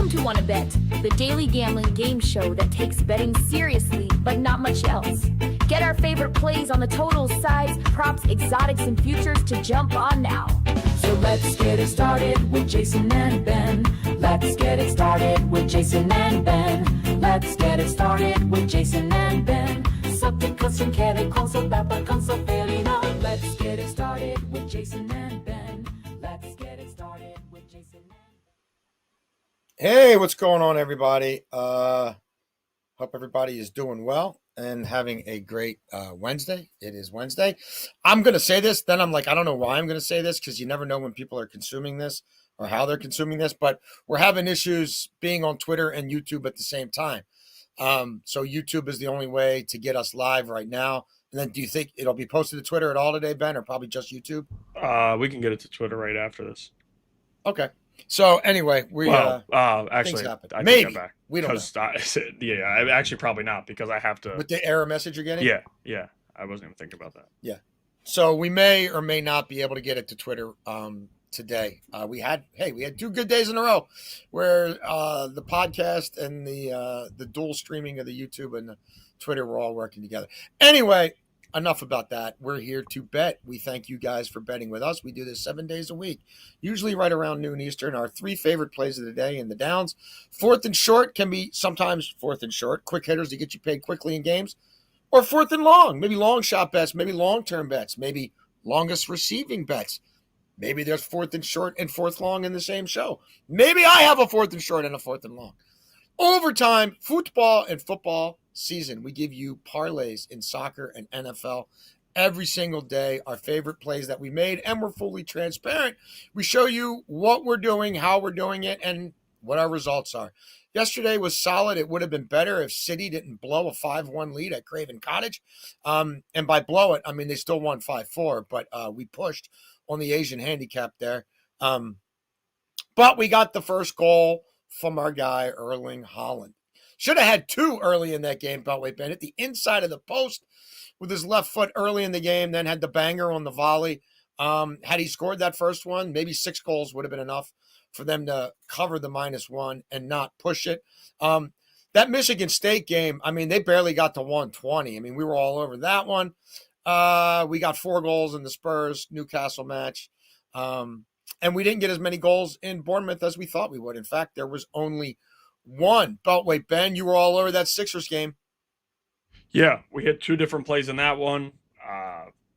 Welcome to Wanna Bet, the daily gambling game show that takes betting seriously, but not much else. Get our favorite plays on the totals, sides, props, exotics, and futures to jump on now. So let's get it started with Jason and Ben. Let's get it started with Jason and Ben. Let's get it started with Jason and Ben. Satte klassen kere konsol babba konsol felina. Let's get it started with Jason and Ben. Let's get it started with Jason and Hey, what's going on, everybody? Hope everybody is doing well and having a great Wednesday. It is Wednesday. I'm going to say this, then I'm like, I don't know why I'm going to say this because you never know when people are consuming this or how they're consuming this, but we're having issues being on Twitter and YouTube at the same time. So YouTube is the only way to get us live right now. And then do you think it'll be posted to Twitter at all today, Ben, or probably just YouTube? We can get it to Twitter right after this. Okay. So anyway, actually, happen. I Maybe. take that back. We don't know. Actually probably not because I have to. With the error message you're getting? Yeah. I wasn't even thinking about that. Yeah. So we may or may not be able to get it to Twitter today. We had 2 good days in a row where the podcast and the dual streaming of the YouTube and the Twitter were all working together. Anyway, enough about that. We're here to bet. We thank you guys for betting with us. We do this 7 days a week, usually right around noon Eastern. Our 3 favorite plays of the day in the downs. Fourth and short can be sometimes fourth and short, quick hitters to get you paid quickly in games, or fourth and long, maybe long shot bets, maybe long-term bets, maybe longest receiving bets. Maybe there's fourth and short and fourth long in the same show. Maybe I have a fourth and short and a fourth and long. Overtime, football and football season. We give you parlays in soccer and NFL every single day, our favorite plays that we made, and we're fully transparent. We show you what we're doing, how we're doing it, and what our results are. Yesterday was solid. It would have been better if City didn't blow a 5-1 lead at Craven Cottage. And by blow it, I mean they still won 5-4, but we pushed on the Asian handicap there. But we got the first goal from our guy, Erling Haaland. Should have had 2 early in that game, Beltway Ben. Hit the inside of the post with his left foot early in the game, then had the banger on the volley. Had he scored that first one, maybe 6 goals would have been enough for them to cover the -1 and not push it. That Michigan State game, I mean, they barely got to 120. I mean, we were all over that one. We got 4 goals in the Spurs-Newcastle match. And we didn't get as many goals in Bournemouth as we thought we would. In fact, there was only 1. Beltway Ben, you were all over that Sixers game. Yeah, we hit 2 different plays in that one.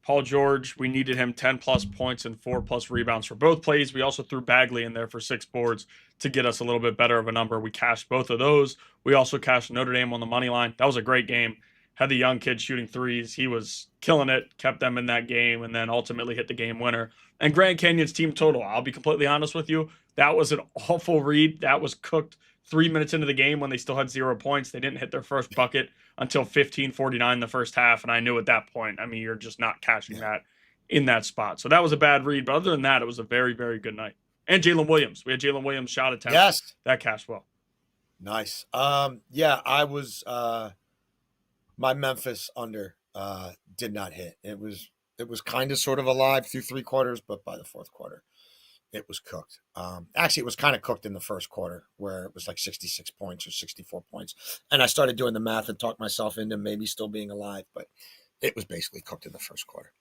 Paul George, we needed him 10-plus points and 4-plus rebounds for both plays. We also threw Bagley in there for 6 boards to get us a little bit better of a number. We cashed both of those. We also cashed Notre Dame on the money line. That was a great game. Had the young kid shooting threes. He was killing it, kept them in that game, and then ultimately hit the game winner. And Grand Canyon's team total, I'll be completely honest with you, that was an awful read. That was cooked 3 minutes into the game when they still had 0 points. They didn't hit their first bucket until 15:49 the first half, and I knew at that point, I mean, you're just not cashing that in that spot. So that was a bad read, but other than that, it was a very, very good night. And Jalen Williams. We had Jalen Williams shot attempt. Yes. That cashed well. Nice. I was my Memphis under did not hit. It was kind of sort of alive through 3 quarters, but by the 4th quarter, it was cooked. Actually, it was kind of cooked in the 1st quarter where it was like 66 points or 64 points. And I started doing the math and talked myself into maybe still being alive, but it was basically cooked in the 1st quarter.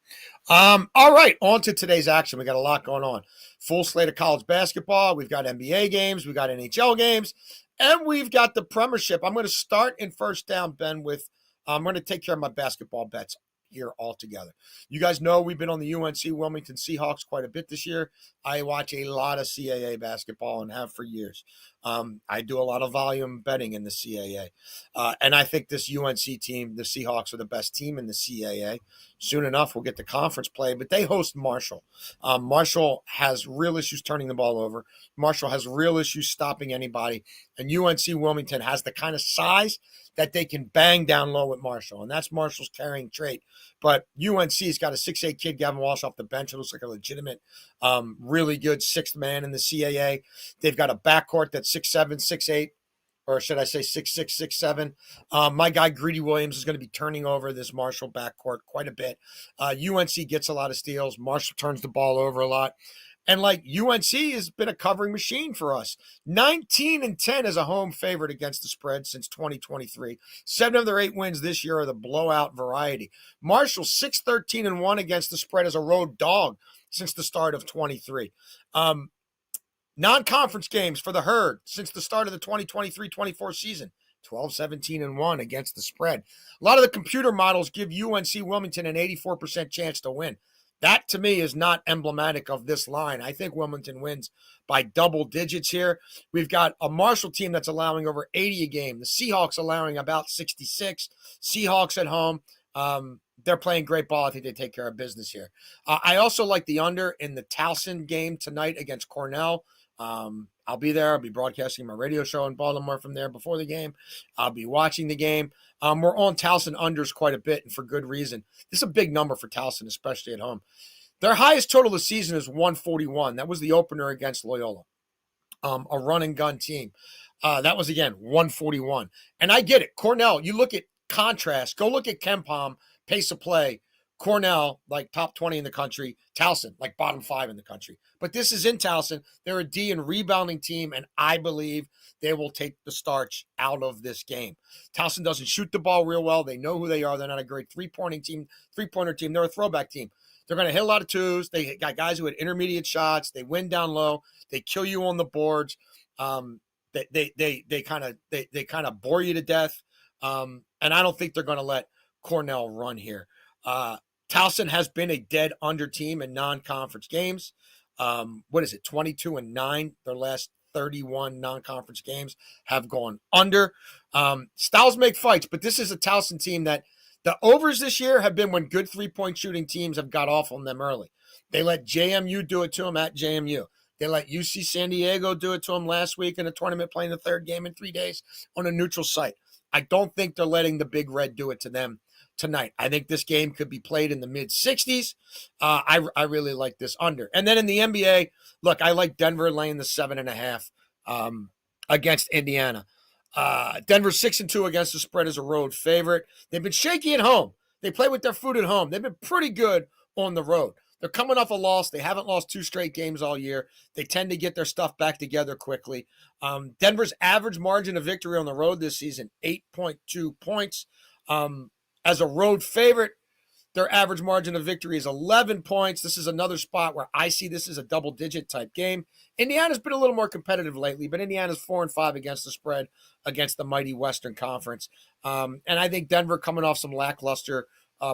All right, on to today's action. We got a lot going on. Full slate of college basketball. We've got NBA games. We've got NHL games. And we've got the Premiership. I'm going to start in first down, Ben, with I'm going to take care of my basketball bets here all together. You guys know we've been on the UNC Wilmington Seahawks quite a bit this year. I watch a lot of CAA basketball and have for years. I do a lot of volume betting in the CAA. And I think this UNC team, the Seahawks, are the best team in the CAA. Soon enough, we'll get the conference play, but they host Marshall. Marshall has real issues turning the ball over. Marshall has real issues stopping anybody. And UNC Wilmington has the kind of size that they can bang down low with Marshall. And that's Marshall's carrying trait. But UNC's got a 6'8" kid, Gavin Walsh, off the bench. It looks like a legitimate, really good 6th man in the CAA. They've got a backcourt that's 6'7", 6'8", or should I say 6'6", 6'7". My guy, Greedy Williams, is going to be turning over this Marshall backcourt quite a bit. UNC gets a lot of steals. Marshall turns the ball over a lot. And like UNC has been a covering machine for us. 19-10 as a home favorite against the spread since 2023. 7 of their 8 wins this year are the blowout variety. Marshall 6-13-1 against the spread as a road dog since the start of 23. Non-conference games for the Herd since the start of the 2023-24 season. 12-17-1 against the spread. A lot of the computer models give UNC Wilmington an 84% chance to win. That, to me, is not emblematic of this line. I think Wilmington wins by double digits here. We've got a Marshall team that's allowing over 80 a game. The Seahawks allowing about 66. Seahawks at home. They're playing great ball. I think they take care of business here. I also like the under in the Towson game tonight against Cornell. I'll be there. I'll be broadcasting my radio show in Baltimore from there before the game. I'll be watching the game. We're on Towson unders quite a bit, and for good reason. This is a big number for Towson, especially at home. Their highest total this season is 141. That was the opener against Loyola, a run and gun team. That was, again, 141. And I get it. Cornell, you look at contrast. Go look at KenPom, pace of play. Cornell, like top 20 in the country. Towson, like bottom 5 in the country. But this is in Towson. They're a D and rebounding team, and I believe they will take the starch out of this game. Towson doesn't shoot the ball real well. They know who they are. They're not a great three-pointer team. They're a throwback team. They're going to hit a lot of twos. They got guys who hit intermediate shots. They win down low. They kill you on the boards. They kind of bore you to death. And I don't think they're going to let Cornell run here. Towson has been a dead under team in non-conference games. 22-9? Their last 31 non-conference games have gone under. Styles make fights, but this is a Towson team that the overs this year have been when good three-point shooting teams have got off on them early. They let JMU do it to them at JMU. They let UC San Diego do it to them last week in a tournament playing the third game in 3 days on a neutral site. I don't think they're letting the Big Red do it to them tonight. I think this game could be played in the mid-60s. I really like this under. And then in the NBA, look, I like Denver laying the 7.5 against Indiana. Denver's 6-2 against the spread as a road favorite. They've been shaky at home. They play with their food at home. They've been pretty good on the road. They're coming off a loss. They haven't lost 2 straight games all year. They tend to get their stuff back together quickly. Denver's average margin of victory on the road this season, 8.2 points. As a road favorite, their average margin of victory is 11 points. This is another spot where I see this as a double-digit type game. Indiana's been a little more competitive lately, but Indiana's 4-5 against the spread against the mighty Western Conference. And I think Denver, coming off some lackluster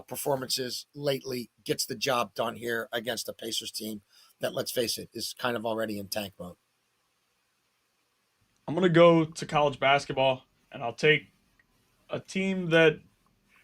performances lately, gets the job done here against a Pacers team that, let's face it, is kind of already in tank mode. I'm going to go to college basketball, and I'll take a team that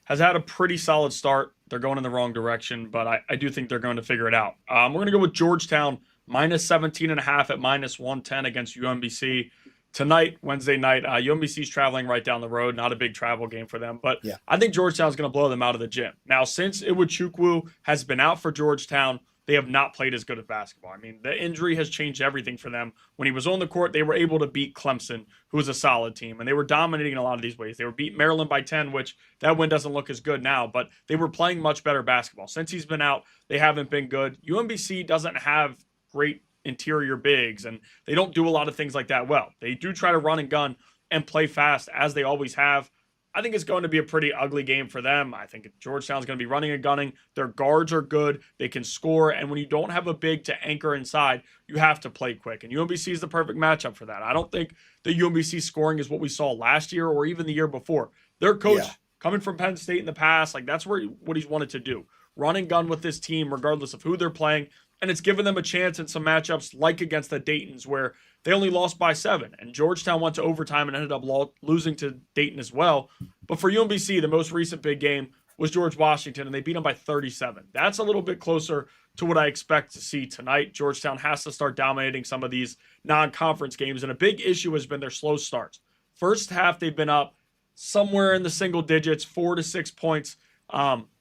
has had a pretty solid start. They're going in the wrong direction, but I do think they're going to figure it out. We're going to go with Georgetown, minus 17.5 at minus 110 against UMBC. Tonight, Wednesday night, UMBC's traveling right down the road. Not a big travel game for them, but yeah. I think Georgetown's going to blow them out of the gym. Now, since Iwuchukwu has been out for Georgetown, they have not played as good at basketball. I mean, the injury has changed everything for them. When he was on the court, they were able to beat Clemson, who was a solid team, and they were dominating in a lot of these ways. They were beating Maryland by 10, which that win doesn't look as good now, but they were playing much better basketball. Since he's been out, they haven't been good. UMBC doesn't have great interior bigs, and they don't do a lot of things like that well. They do try to run and gun and play fast, as they always have. I think it's going to be a pretty ugly game for them. I think Georgetown's going to be running and gunning. Their guards are good. They can score. And when you don't have a big to anchor inside, you have to play quick. And UMBC is the perfect matchup for that. I don't think the UMBC scoring is what we saw last year or even the year before. Their coach, coming from Penn State in the past, like that's what he's wanted to do. Run and gun with this team, regardless of who they're playing. And it's given them a chance in some matchups like against the Daytons, where they only lost by 7. And Georgetown went to overtime and ended up losing to Dayton as well. But for UMBC, the most recent big game was George Washington, and they beat them by 37. That's a little bit closer to what I expect to see tonight. Georgetown has to start dominating some of these non-conference games, and a big issue has been their slow starts. First half, they've been up somewhere in the single digits, 4 to 6 points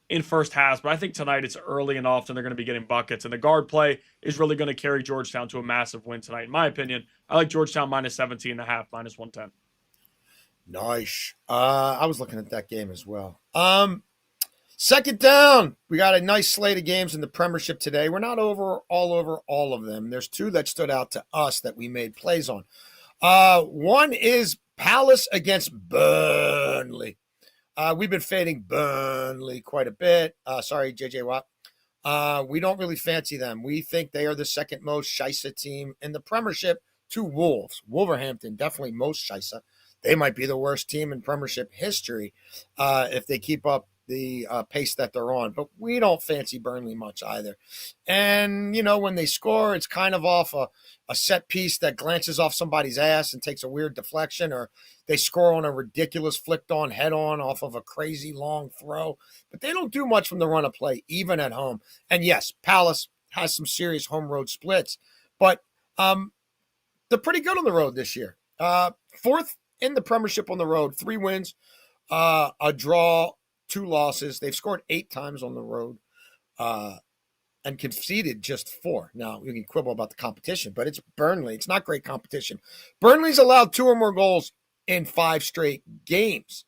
in first halves, but I think tonight it's early and often they're going to be getting buckets, and the guard play is really going to carry Georgetown to a massive win tonight. In my opinion, I like Georgetown minus 17.5, minus 110. Nice. I was looking at that game as well. Second down. We got a nice slate of games in the Premiership today. We're not over all of them. There's two that stood out to us that we made plays on. One is Palace against Burnley. We've been fading Burnley quite a bit. Sorry, JJ Watt. We don't really fancy them. We think they are the second most Scheisse team in the Premiership to Wolves. Wolverhampton, definitely most Scheisse. They might be the worst team in Premiership history if they keep up the pace that they're on. But we don't fancy Burnley much either. And, when they score, it's kind of off a set piece that glances off somebody's ass and takes a weird deflection, or they score on a ridiculous flicked-on head-on off of a crazy long throw. But they don't do much from the run of play, even at home. And, yes, Palace has some serious home-road splits. But they're pretty good on the road this year. Fourth in the Premiership on the road, 3 wins, a draw, 2 losses. They've scored 8 times on the road and conceded just 4. Now, you can quibble about the competition, but it's Burnley. It's not great competition. Burnley's allowed 2 or more goals in 5 straight games.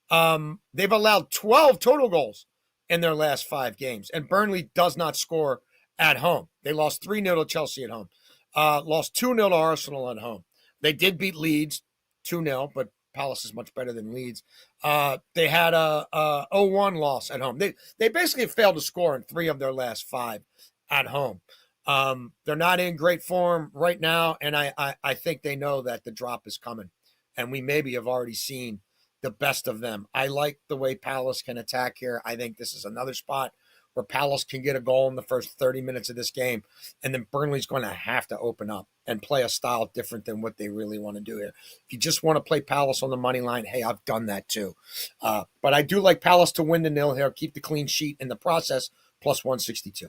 They've allowed 12 total goals in their last 5 games, and Burnley does not score at home. They lost 3-0 to Chelsea at home, lost 2-0 to Arsenal at home. They did beat Leeds 2-0, but Palace is much better than Leeds. They had a 0-1 loss at home. They basically failed to score in 3 of their last 5 at home. They're not in great form right now, and I think they know that the drop is coming, and we maybe have already seen the best of them. I like the way Palace can attack here. I think this is another spot where Palace can get a goal in the first 30 minutes of this game, and then Burnley's going to have to open up and play a style different than what they really want to do here. If you just want to play Palace on the money line, hey, I've done that too. But I do like Palace to win the 0 here, keep the clean sheet in the process, plus 162.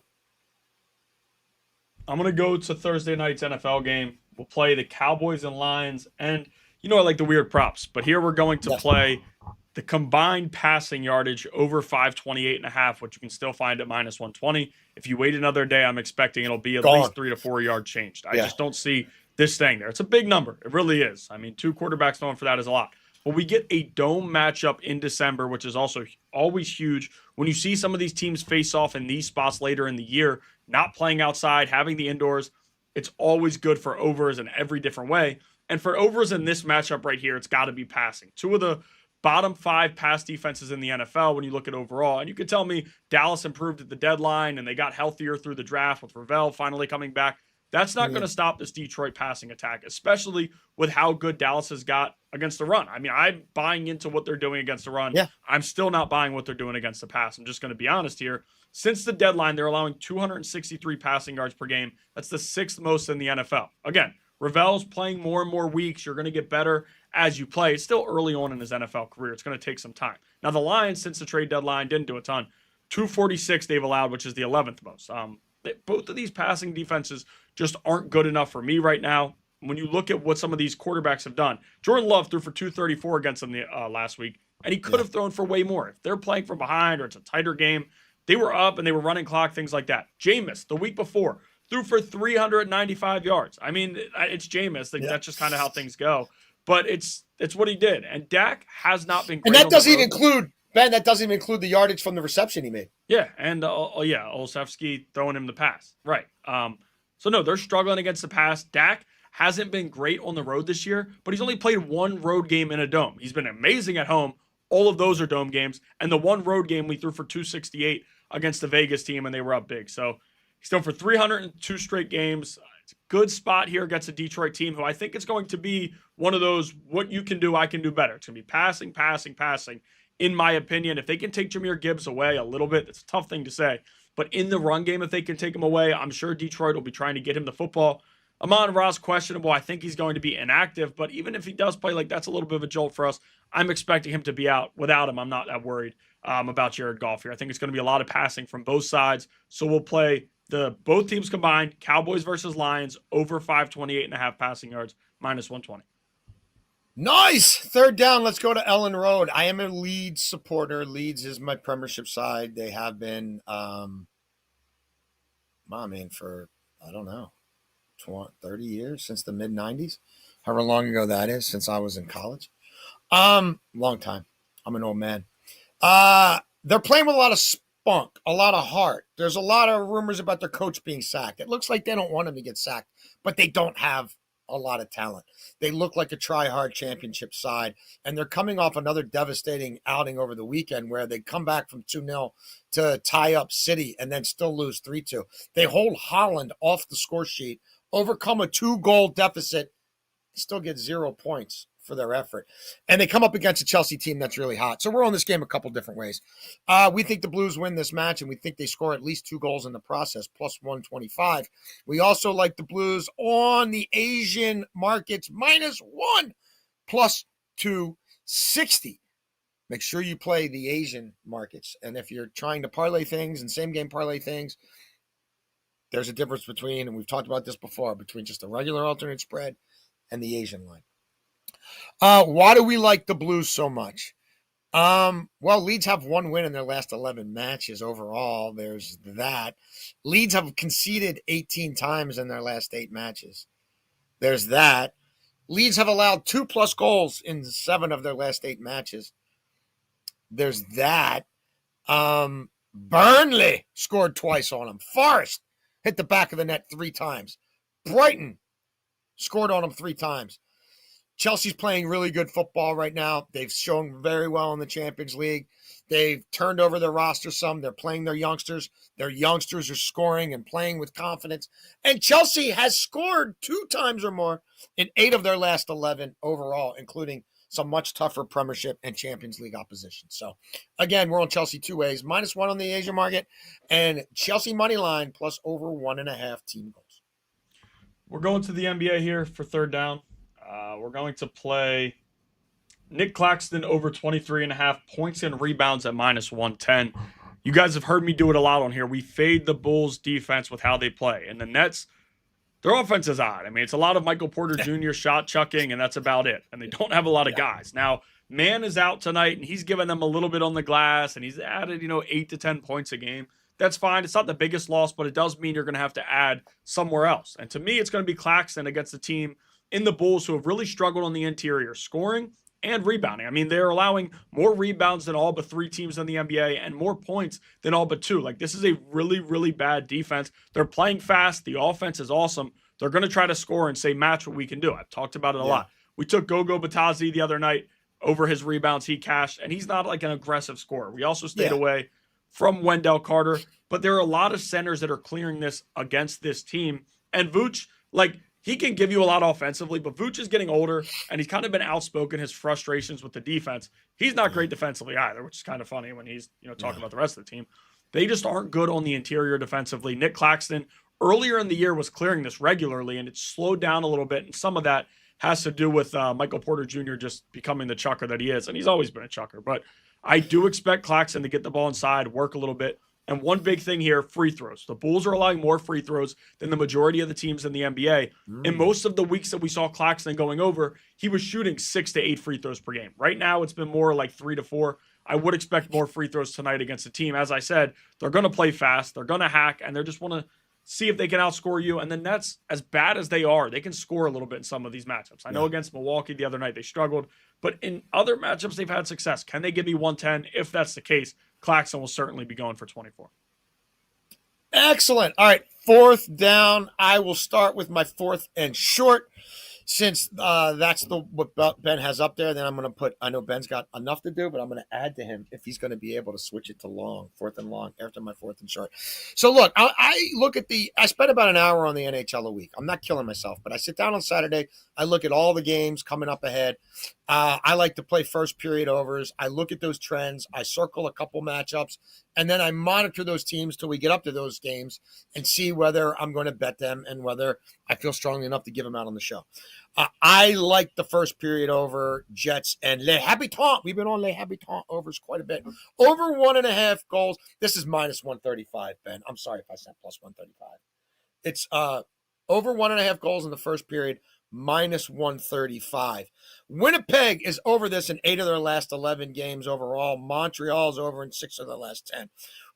I'm going to go to Thursday night's NFL game. We'll play the Cowboys and Lions, and I like the weird props, but here we're going to play the combined passing yardage over 528.5, which you can still find at minus 120. If you wait another day, I'm expecting it'll be at least 3 to 4 yards changed. I just don't see this staying there. It's a big number. It really is. I mean, 2 quarterbacks going for that is a lot. But we get a dome matchup in December, which is also always huge. When you see some of these teams face off in these spots later in the year, not playing outside, having the indoors, it's always good for overs in every different way. And for overs in this matchup right here, it's got to be passing. 2 of the bottom 5 pass defenses in the NFL when you look at overall. And you could tell me Dallas improved at the deadline and they got healthier through the draft with Ravel finally coming back. That's not going to stop this Detroit passing attack, especially with how good Dallas has got against the run. I mean, I'm buying into what they're doing against the run. Yeah. I'm still not buying what they're doing against the pass. I'm just going to be honest here. Since the deadline, they're allowing 263 passing yards per game. That's the 6th most in the NFL. Again, Ravel's playing more and more weeks. You're going to get better as you play. It's still early on in his NFL career. It's going to take some time. Now, the Lions, since the trade deadline, didn't do a ton. 246 they've allowed, which is the 11th most. Both of these passing defenses just aren't good enough for me right now. When you look at what some of these quarterbacks have done, Jordan Love threw for 234 against them last week, and he could have thrown for way more. If they're playing from behind or it's a tighter game, they were up and they were running clock, things like that. Jameis, the week before, threw for 395 yards. I mean, it's Jameis. That's just kind of how things go. But it's what he did. And Dak has not been great. And that doesn't even include, Ben, that doesn't even include the yardage from the reception he made. Yeah, and Olszewski throwing him the pass. Right. So, no, they're struggling against the pass. Dak hasn't been great on the road this year, but he's only played 1 road game in a dome. He's been amazing at home. All of those are dome games. And the 1 road game we threw for 268 against the Vegas team, and they were up big. So, he's done for 302 straight games. It's a good spot here against a Detroit team who I think is going to be one of those, what you can do, I can do better. It's going to be passing, passing, passing. In my opinion, if they can take Jahmyr Gibbs away a little bit, it's a tough thing to say. But in the run game, if they can take him away, I'm sure Detroit will be trying to get him the football. Amon-Ra, questionable. I think he's going to be inactive. But even if he does play, that's a little bit of a jolt for us. I'm expecting him to be out. Without him, I'm not that worried about Jared Goff here. I think it's going to be a lot of passing from both sides. So we'll play both teams combined, Cowboys versus Lions, over 528.5 passing yards, minus 120. Nice. Third down. Let's go to Ellen Road. I am a Leeds supporter. Leeds is my Premiership side. They have been, for, I don't know, 30 years, since the mid-90s. However long ago that is, since I was in college. Long time. I'm an old man. They're playing with a lot of spunk, a lot of heart. There's a lot of rumors about their coach being sacked. It looks like they don't want him to get sacked, but they don't have a lot of talent. They look like a try-hard championship side, and they're coming off another devastating outing over the weekend where they come back from 2-0 to tie up City and then still lose 3-2. They hold Holland off the score sheet, overcome a 2-goal deficit, still get 0 points for their effort. And they come up against a Chelsea team that's really hot. So we're on this game a couple different ways. We think the Blues win this match, and we think they score at least 2 goals in the process, plus 125. We also like the Blues on the Asian markets, -1, plus 260. Make sure you play the Asian markets. And if you're trying to parlay things and same-game parlay things, there's a difference between, and we've talked about this before, between just a regular alternate spread and the Asian line. Why do we like the Blues so much? Well, Leeds have 1 win in their last 11 matches overall. There's that. Leeds have conceded 18 times in their last 8 matches. There's that. Leeds have allowed 2+ goals in 7 of their last 8 matches. There's that. Burnley scored twice on them. Forest hit the back of the net 3 times. Brighton scored on them 3 times. Chelsea's playing really good football right now. They've shown very well in the Champions League. They've turned over their roster some. They're playing their youngsters. Their youngsters are scoring and playing with confidence. And Chelsea has scored 2 times or more in 8 of their last 11 overall, including some much tougher Premiership and Champions League opposition. So, again, we're on Chelsea 2 ways. -1 on the Asian market and Chelsea money line plus over 1.5 team goals. We're going to the NBA here for third down. We're going to play Nick Claxton over 23.5 points and rebounds at -110. You guys have heard me do it a lot on here. We fade the Bulls defense with how they play. And the Nets, their offense is odd. I mean, it's a lot of Michael Porter Jr. shot chucking, and that's about it. And they don't have a lot of guys. Now, Mann is out tonight, and he's given them a little bit on the glass, and he's added, 8 to 10 points a game. That's fine. It's not the biggest loss, but it does mean you're going to have to add somewhere else. And to me, it's going to be Claxton against the team in the Bulls who have really struggled on the interior, scoring and rebounding. I mean, they're allowing more rebounds than all but 3 teams in the NBA and more points than all but 2. Like, this is a really, really bad defense. They're playing fast. The offense is awesome. They're going to try to score and say, match what we can do. I've talked about it a lot. We took Gogo Batazzi the other night over his rebounds. He cashed, and he's not like an aggressive scorer. We also stayed away from Wendell Carter, but there are a lot of centers that are clearing this against this team. And Vooch, he can give you a lot offensively, but Vooch is getting older, and he's kind of been outspoken, his frustrations with the defense. He's not great defensively either, which is kind of funny when he's talking about the rest of the team. They just aren't good on the interior defensively. Nick Claxton, earlier in the year, was clearing this regularly, and it slowed down a little bit, and some of that has to do with Michael Porter Jr. just becoming the chucker that he is, and he's always been a chucker. But I do expect Claxton to get the ball inside, work a little bit. And one big thing here, free throws. The Bulls are allowing more free throws than the majority of the teams in the NBA. In most of the weeks that we saw Claxton going over, he was shooting 6 to 8 free throws per game. Right now, it's been more like 3 to 4. I would expect more free throws tonight against the team. As I said, they're going to play fast. They're going to hack, and they just want to see if they can outscore you. And the Nets, as bad as they are, they can score a little bit in some of these matchups. I know against Milwaukee the other night they struggled, but in other matchups they've had success. Can they give me 110? If that's the case, Claxton will certainly be going for 24. Excellent. All right, 4th down. I will start with my 4th and short. Since that's what Ben has up there, then I'm going to put, I know Ben's got enough to do, but I'm going to add to him if he's going to be able to switch it to long, 4th and long after my 4th and short. So look, I look at I spend about an hour on the NHL a week. I'm not killing myself, but I sit down on Saturday. I look at all the games coming up ahead. I like to play first period overs. I look at those trends. I circle a couple matchups, and then I monitor those teams till we get up to those games and see whether I'm going to bet them and whether I feel strongly enough to give them out on the show. I like the first period over Jets and Les Habitants. We've been on Les Habitants overs quite a bit. Over 1.5 goals. This is -135, Ben. I'm sorry if I said +135. It's over 1.5 goals in the first period, -135. Winnipeg is over this in 8 of their last 11 games overall. Montreal is over in 6 of their last 10.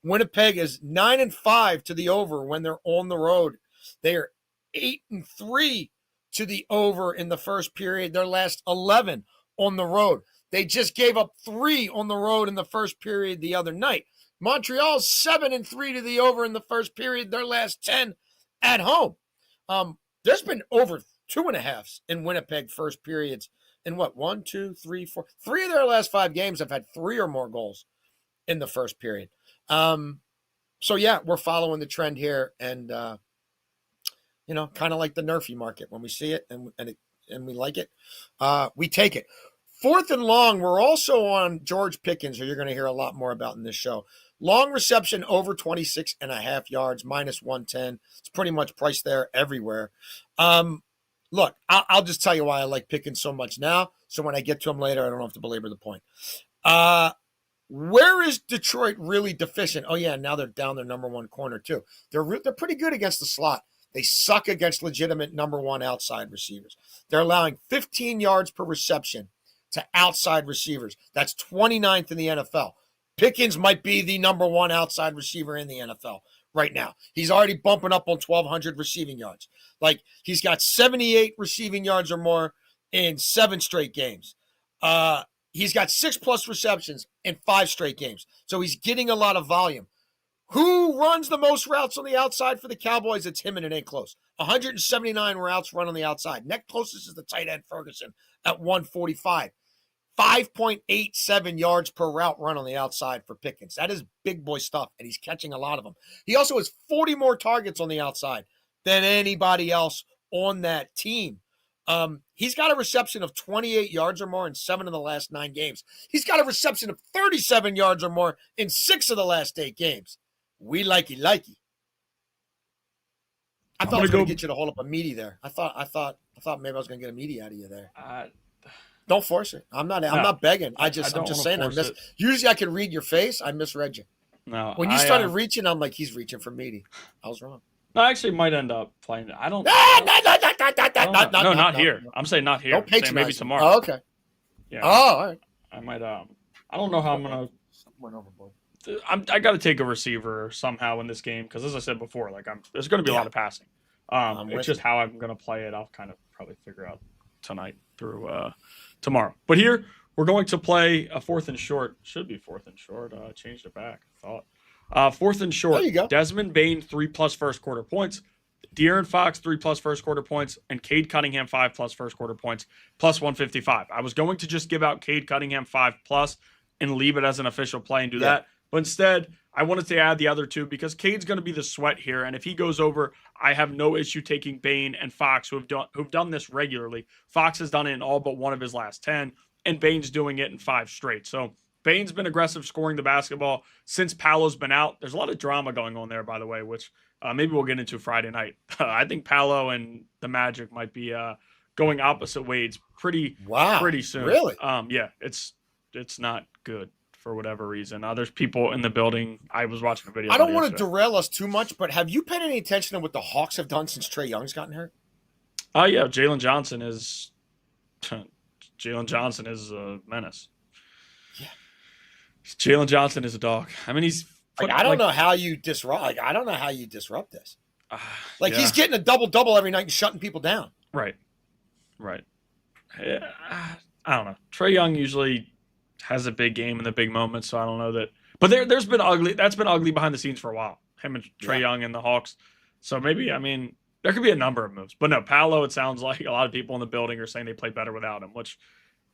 Winnipeg is 9-5 to the over when they're on the road. They are 8-3 to the over in the first period. Their last 11 on the road. They just gave up 3 on the road in the first period the other night. Montreal's 7-3 to the over in the first period, their last 10 at home. There's been over 2.5s in Winnipeg first periods in what, 1, 2, 3, 4. 3 of their last 5 games have had 3 or more goals in the first period. So yeah, we're following the trend here, and kind of like the Nerfy market. When we see it and we like it, we take it. 4th and long, we're also on George Pickens, who you're going to hear a lot more about in this show. Long reception over 26.5 yards, -110. It's pretty much priced there everywhere. Look, I'll just tell you why I like Pickens so much now. So when I get to him later, I don't have to belabor the point. Where is Detroit really deficient? Oh yeah, now they're down their number 1 corner too. They're pretty good against the slot. They suck against legitimate number 1 outside receivers. They're allowing 15 yards per reception to outside receivers. That's 29th in the NFL. Pickens might be the number 1 outside receiver in the NFL right now. He's already bumping up on 1,200 receiving yards. Like, he's got 78 receiving yards or more in 7 straight games. He's got 6+ receptions in 5 straight games. So he's getting a lot of volume. Who runs the most routes on the outside for the Cowboys? It's him, and it ain't close. 179 routes run on the outside. Next closest is the tight end Ferguson at 145. 5.87 yards per route run on the outside for Pickens. That is big boy stuff, and he's catching a lot of them. He also has 40 more targets on the outside than anybody else on that team. He's got a reception of 28 yards or more in 7 of the last 9 games. He's got a reception of 37 yards or more in 6 of the last 8 games. We likey. I thought I was going to get you to hold up a meaty there. I thought maybe I was going to get a meaty out of you there. Don't force it. I'm not begging. I'm just saying. Usually I can read your face. I misread you. No. When you started reaching, I'm like, he's reaching for meaty. I was wrong. No, I actually might end up playing it. I don't. No, not here. I'm saying not here. Don't patronize maybe tomorrow. Oh, okay. Yeah. Oh, all right. I might. I don't know how I'm gonna. Went overboard. I got to take a receiver somehow in this game because, as I said before, there's going to be a lot of passing. It's just how I'm going to play it. I'll kind of probably figure out tonight through tomorrow. But here we're going to play a 4th and short. Should be 4th and short. Changed it back. I thought 4th and short. There you go. Desmond Bain 3+ first quarter points. De'Aaron Fox 3+ first quarter points, and Cade Cunningham 5+ first quarter points +155. I was going to just give out Cade Cunningham 5+ and leave it as an official play and do that. But instead, I wanted to add the other 2 because Cade's going to be the sweat here. And if he goes over, I have no issue taking Bain and Fox, who've done this regularly. Fox has done it in all but 1 of his last 10, and Bain's doing it in 5 straight. So Bain's been aggressive scoring the basketball since Paolo's been out. There's a lot of drama going on there, by the way, which maybe we'll get into Friday night. I think Paolo and the Magic might be going opposite ways pretty soon. Really? Yeah, it's not good. For whatever reason. There's people in the building. I was watching a video. I don't want to derail us too much, but have you paid any attention to what the Hawks have done since Trae Young's gotten hurt? Yeah, Jalen Johnson is a menace. Yeah. Jalen Johnson is a dog. I mean, he's I don't know how you disrupt. I don't know how you disrupt this. He's getting a double every night and shutting people down. Right. Yeah, I don't know. Trae Young usually has a big game in the big moments, so I don't know that. But there's been ugly. That's been ugly behind the scenes for a while. Him and Trae Young and the Hawks. So maybe, there could be a number of moves. But no, Paolo, it sounds like a lot of people in the building are saying they play better without him, which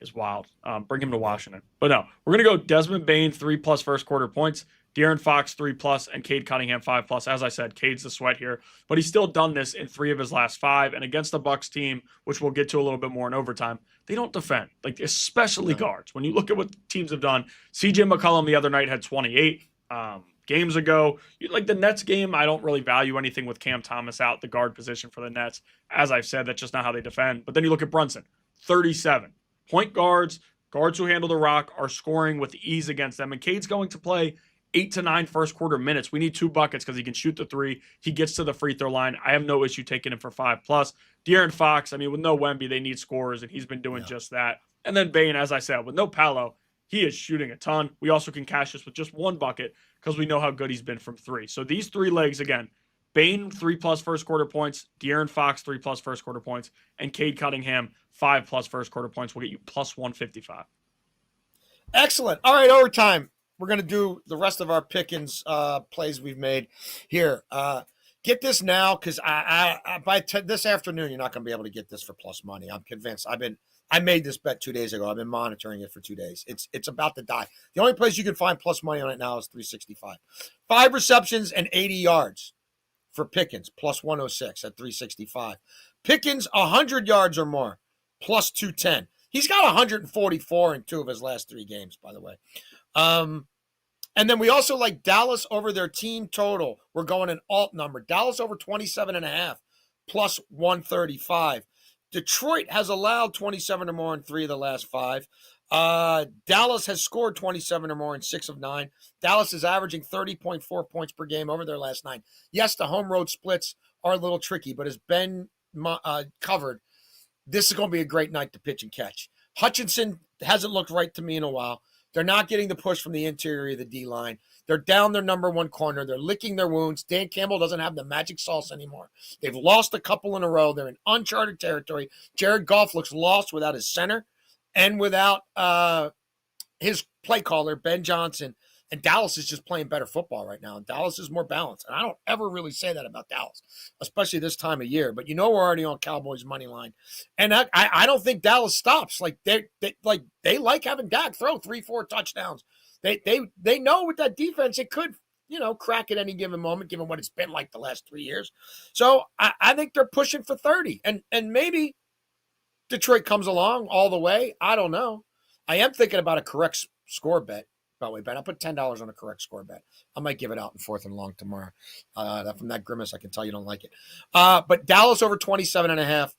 is wild. Bring him to Washington. But no, we're going to go Desmond Bain, 3+ first quarter points. De'Aaron Fox, 3+, and Cade Cunningham, 5+. As I said, Cade's the sweat here. But he's still done this in 3 of his last 5. And against the Bucks team, which we'll get to a little bit more in overtime, they don't defend, especially guards. When you look at what teams have done, CJ McCollum the other night had 28 games ago. The Nets game, I don't really value anything with Cam Thomas out, the guard position for the Nets. As I've said, that's just not how they defend. But then you look at Brunson, 37. Point guards who handle the rock, are scoring with ease against them. And Cade's going to play 8 to 9 first quarter minutes. We need 2 buckets because he can shoot the 3. He gets to the free throw line. I have no issue taking him for 5+. De'Aaron Fox, with no Wemby, they need scorers, and he's been doing just that. And then Bain, as I said, with no Paolo, he is shooting a ton. We also can cash this with just 1 bucket because we know how good he's been from 3. So these 3 legs, again, Bain, 3+ first quarter points, De'Aaron Fox, 3+ first quarter points, and Cade Cunningham, 5+ first quarter points will get you +155. Excellent. All right, overtime. We're going to do the rest of our Pickens plays we've made here. Get this now because this afternoon you're not going to be able to get this for plus money. I'm convinced. I made this bet 2 days ago. I've been monitoring it for 2 days. It's about to die. The only place you can find plus money on it now is 365. 5 receptions and 80 yards for Pickens, plus 106 at 365. Pickens 100 yards or more, plus 210. He's got 144 in 2 of his last 3 games, by the way. And then we also like Dallas over their team total. We're going an alt number. Dallas over 27.5, plus 135. Detroit has allowed 27 or more in 3 of the last 5. Dallas has scored 27 or more in 6 of 9. Dallas is averaging 30.4 points per game over their last 9. Yes, the home road splits are a little tricky, but as Ben covered, this is going to be a great night to pitch and catch. Hutchinson hasn't looked right to me in a while. They're not getting the push from the interior of the D-line. They're down their number 1 corner. They're licking their wounds. Dan Campbell doesn't have the magic sauce anymore. They've lost a couple in a row. They're in uncharted territory. Jared Goff looks lost without his center and without his play caller, Ben Johnson. And Dallas is just playing better football right now. And Dallas is more balanced. And I don't ever really say that about Dallas, especially this time of year. But we're already on Cowboys money line. And I don't think Dallas stops. They like having Dak throw 3-4 touchdowns. They know with that defense it could, crack at any given moment, given what it's been like the last 3 years. So I think they're pushing for 30. And maybe Detroit comes along all the way. I don't know. I am thinking about a correct score bet. By the way, Ben, I'll put $10 on a correct score bet. I might give it out in 4th and long tomorrow. From that grimace, I can tell you don't like it. But Dallas over 27.5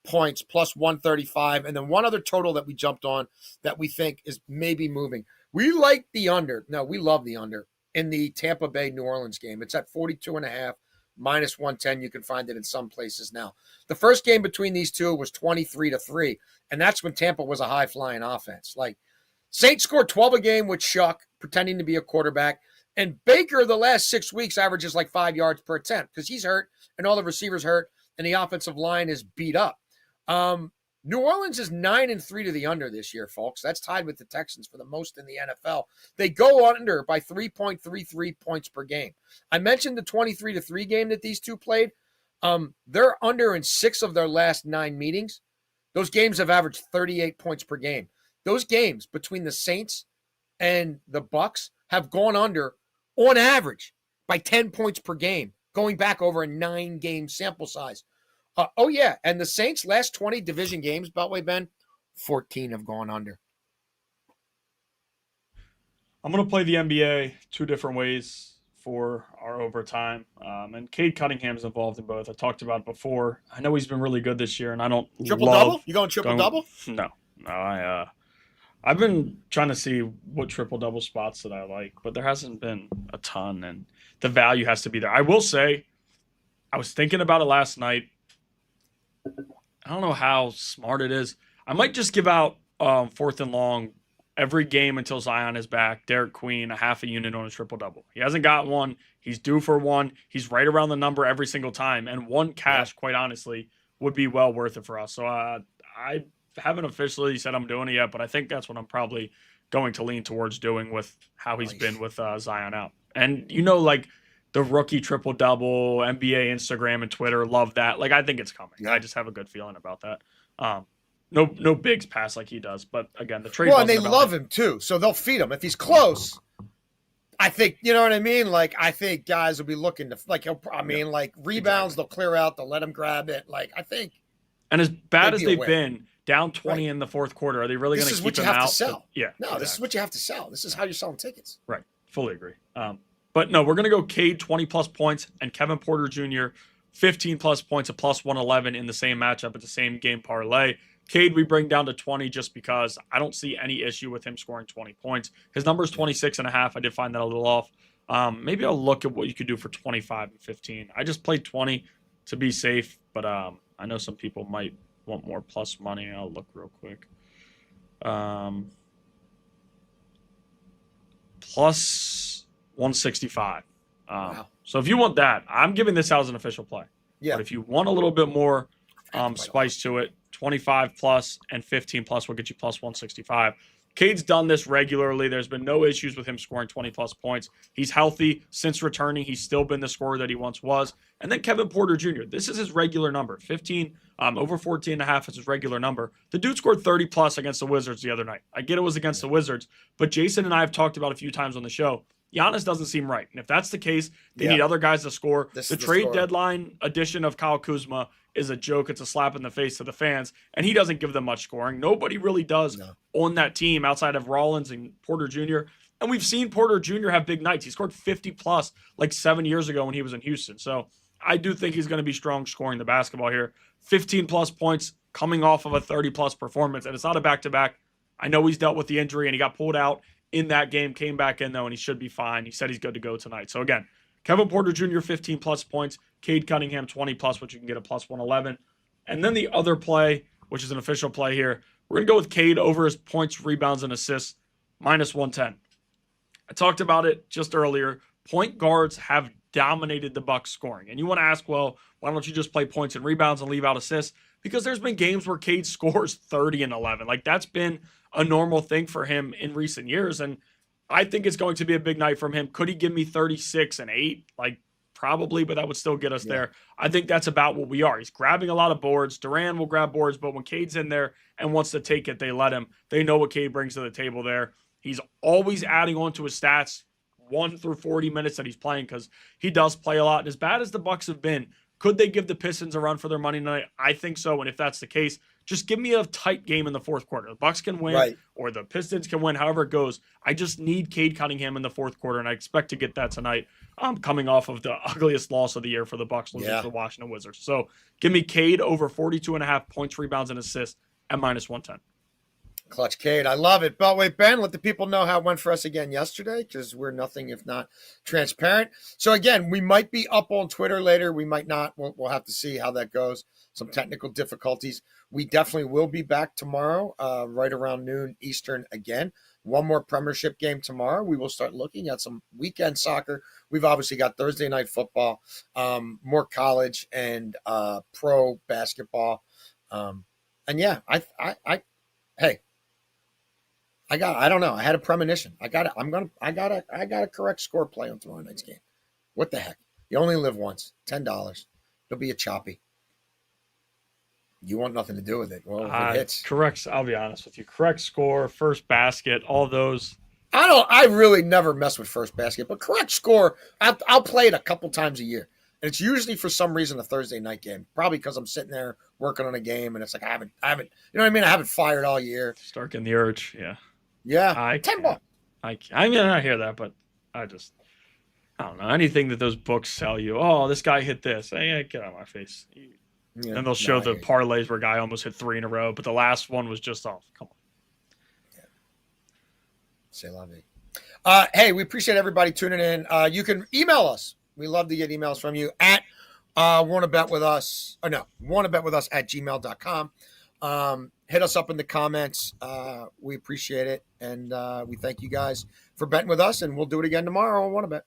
points, plus 135. And then one other total that we jumped on that we think is maybe moving. We like the under. No, we love the under in the Tampa Bay New Orleans game. It's at 42.5, minus 110. You can find it in some places now. The first game between these two was 23-3, and that's when Tampa was a high-flying offense. Saints scored 12 a game with Shuck pretending to be a quarterback. And Baker, the last 6 weeks, averages 5 yards per attempt because he's hurt and all the receivers hurt and the offensive line is beat up. New Orleans is 9-3 to the under this year, folks. That's tied with the Texans for the most in the NFL. They go under by 3.33 points per game. I mentioned the 23-3 game that these two played. They're under in 6 of their last 9 meetings. Those games have averaged 38 points per game. Those games between the Saints and the Bucks have gone under, on average, by 10 points per game, going back over a 9-game sample size. And the Saints' last 20 division games, by the way, Ben, 14 have gone under. I'm going to play the NBA 2 different ways for our overtime. And Cade Cunningham's involved in both. I talked about it before. I know he's been really good this year, and I don't Triple-double? You going triple-double? No, I've been trying to see what triple-double spots that I like, but there hasn't been a ton, and the value has to be there. I will say, I was thinking about it last night. I don't know how smart it is. I might just give out 4th and long every game until Zion is back. Derek Queen, a half a unit on a triple-double. He hasn't got one. He's due for one. He's right around the number every single time, and one cash, quite honestly, would be well worth it for us. So I haven't officially said I'm doing it yet, but I think that's what I'm probably going to lean towards doing with how he's been with Zion out. And, the rookie triple-double, NBA, Instagram, and Twitter love that. I think it's coming. Yeah. I just have a good feeling about that. No bigs pass like he does. But, again, the trade. Well, and they love him, too, so they'll feed him. If he's close, I think, you know what I mean? I think guys will be looking to, rebounds, they'll clear out, they'll let him grab it. I think. And as bad as they've been, down 20 in the 4th quarter, are they really going to keep him out? This is what you have to sell. Yeah. No, exactly. This is what you have to sell. This is how you're selling tickets. Right. Fully agree. But no, we're going to go Cade 20-plus points and Kevin Porter Jr. 15-plus points, a plus 111 in the same matchup at the same game parlay. Cade we bring down to 20 just because I don't see any issue with him scoring 20 points. His number is 26.5. I did find that a little off. Maybe I'll look at what you could do for 25 and 15. I just played 20 to be safe, but I know some people might want more plus money. I'll look real quick. Plus 165. Wow. So if you want that, I'm giving this out as an official play. Yeah. But if you want a little bit more spice to it, 25 plus and 15 plus will get you plus 165. Cade's done this regularly. There's been no issues with him scoring 20-plus points. He's healthy. Since returning, he's still been the scorer that he once was. And then Kevin Porter Jr., this is his regular number. 15, over 14 and a half is his regular number. The dude scored 30-plus against the Wizards the other night. I get it was against the Wizards, but Jason and I have talked about a few times on the show. Giannis doesn't seem right. And if that's the case, they need other guys to score. The trade deadline addition of Kyle Kuzma is a joke. It's a slap in the face to the fans. And he doesn't give them much scoring. Nobody really does on that team outside of Rollins and Porter Jr. And we've seen Porter Jr. have big nights. He scored 50-plus like 7 years ago when he was in Houston. So I do think he's going to be strong scoring the basketball here. 15-plus points coming off of a 30-plus performance. And it's not a back-to-back. I know he's dealt with the injury and he got pulled out in that game, came back in, though, and he should be fine. He said he's good to go tonight. So, again, Kevin Porter Jr., 15-plus points. Cade Cunningham, 20-plus, which you can get a plus 111. And then the other play, which is an official play here, we're going to go with Cade over his points, rebounds, and assists, minus 110. I talked about it just earlier. Point guards have dominated the Bucks scoring. And you want to ask, well, why don't you just play points and rebounds and leave out assists? Because there's been games where Cade scores 30 and 11. Like, that's been a normal thing for him in recent years. And I think it's going to be a big night from him. Could he give me 36 and 8? Like, probably, but that would still get us there. I think that's about what we are. He's grabbing a lot of boards. Durant will grab boards, but when Cade's in there and wants to take it, they let him. They know what Cade brings to the table there. He's always adding on to his stats 1 through 40 minutes that he's playing because he does play a lot. And as bad as the Bucks have been, could they give the Pistons a run for their money tonight? I think so. And if that's the case, just give me a tight game in the fourth quarter. The Bucks can win or the Pistons can win, however it goes. I just need Cade Cunningham in the fourth quarter, and I expect to get that tonight. Coming off of the ugliest loss of the year for the Bucks losing to the Washington Wizards. So give me Cade over 42.5 points, rebounds, and assists at minus 110. Clutch Cade. I love it. But wait, Ben, let the people know how it went for us again yesterday because we're nothing if not transparent. So again, we might be up on Twitter later. We might not. We'll have to see how that goes. Some technical difficulties. We definitely will be back tomorrow, right around noon Eastern again. One more Premiership game tomorrow. We will start looking at some weekend soccer. We've obviously got Thursday night football, more college and pro basketball. And yeah, hey, I don't know. I had a premonition. I got a correct score play on tomorrow night's game. What the heck? You only live once. $10. It'll be a choppy. You want nothing to do with it. Well, if it hits. Correct. I'll be honest with you. Correct score, first basket, all those. I really never mess with first basket, but correct score, I'll play it a couple times a year. And it's usually for some reason a Thursday night game. Probably because I'm sitting there working on a game and it's like I haven't, you know what I mean? I haven't fired all year. Start getting the urge. Yeah. Yeah. $10. I mean, I hear that, but I don't know. Anything that those books sell you. Oh, this guy hit this. Hey, get out of my face. Yeah, and they'll show the parlays where a guy almost hit 3 in a row, but the last one was just off. Come on. Yeah. C'est la vie. Hey, we appreciate everybody tuning in. You can email us. We love to get emails from you at wannabetwithus at gmail.com. Hit us up in the comments. We appreciate it. And we thank you guys for betting with us, and we'll do it again tomorrow on WannaBet.